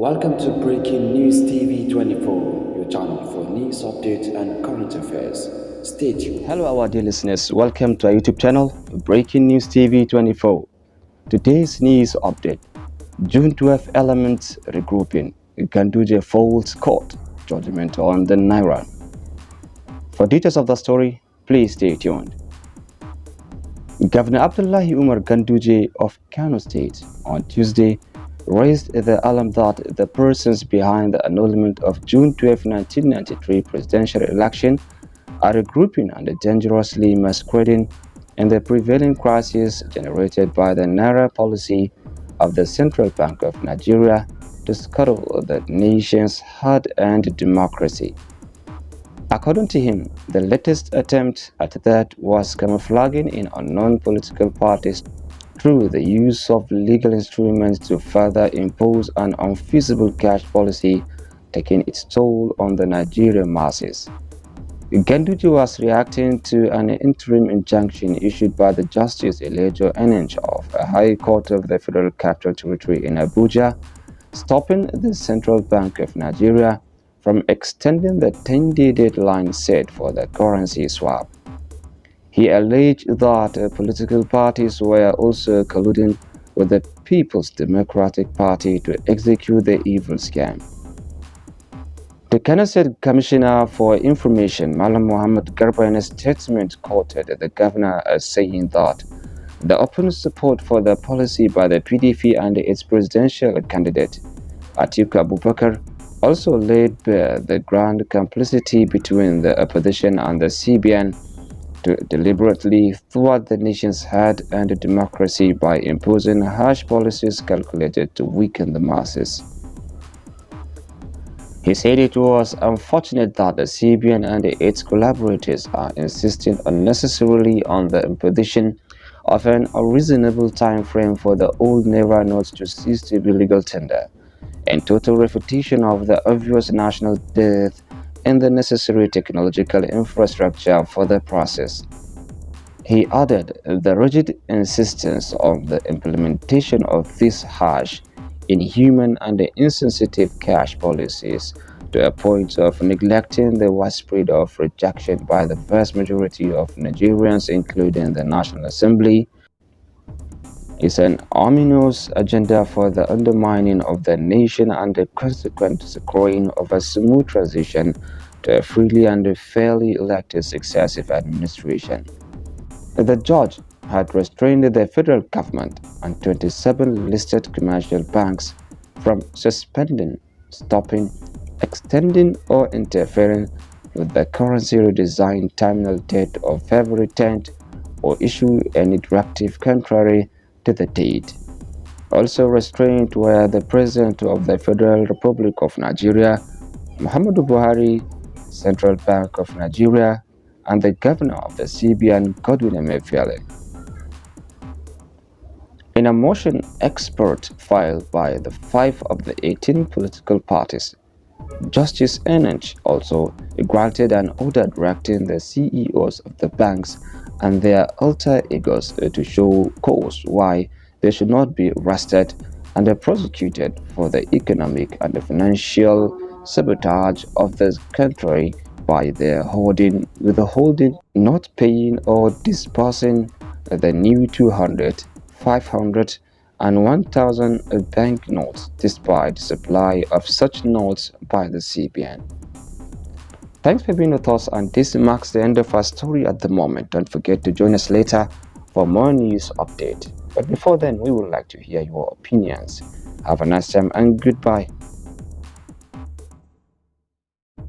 Welcome to Breaking News TV 24, your channel for news updates and current affairs. Stay tuned. Hello, our dear listeners. Welcome to our YouTube channel, Breaking News TV 24. Today's news update: June 12 elements regrouping. Ganduje folds court judgment on the Naira. For details of the story, please stay tuned. Governor Abdullahi Umar Ganduje of Kano State on Tuesday raised the alarm that the persons behind the annulment of June 12, 1993 presidential election are regrouping and dangerously masquerading in the prevailing crisis generated by the Naira policy of the Central Bank of Nigeria to scuttle the nation's hard-earned democracy. According to him, the latest attempt at that was camouflaging in unknown political parties through the use of legal instruments to further impose an unfeasible cash policy, taking its toll on the Nigerian masses. Ganduje was reacting to an interim injunction issued by the Justice Elijah Enenche of a High Court of the Federal Capital Territory in Abuja, stopping the Central Bank of Nigeria from extending the 10-day deadline set for the currency swap. He alleged that political parties were also colluding with the People's Democratic Party to execute the evil scam. The Kano State Commissioner for Information, Malam Muhammad Garba, in a statement quoted the governor as saying that the open support for the policy by the PDP and its presidential candidate, Atiku Abubakar, also laid bare the grand complicity between the opposition and the CBN to deliberately thwart the nation's hard-earned democracy by imposing harsh policies calculated to weaken the masses. He said it was unfortunate that the CBN and its collaborators are insisting unnecessarily on the imposition of an unreasonable time frame for the old Naira notes to cease to be legal tender, in total refutation of the obvious national debt and the necessary technological infrastructure for the process. He added the rigid insistence on the implementation of these harsh, inhuman and insensitive cash policies to a point of neglecting the widespread of rejection by the vast majority of Nigerians, including the National Assembly, is an ominous agenda for the undermining of the nation and the consequent securing of a smooth transition to a freely and fairly elected successive administration. The judge had restrained the federal government and 27 listed commercial banks from suspending, stopping, extending or interfering with the currency redesign terminal date of February 10th or issue any directive contrary to the date. Also restrained were the President of the Federal Republic of Nigeria, Muhammadu Buhari, Central Bank of Nigeria, and the Governor of the CBN, Godwin Emefiele. In a motion expert filed by the 5 of the 18 political parties, Justice Enenche also granted an order directing the CEOs of the banks and their alter egos to show cause why they should not be arrested and prosecuted for the economic and financial sabotage of the country by their withholding, not paying or disbursing the new 200, 500 and 1,000 banknotes despite the supply of such notes by the CBN. Thanks for being with us, and this marks the end of our story at the moment. Don't forget to join us later for more news update. But before then, we would like to hear your opinions. Have a nice time and goodbye.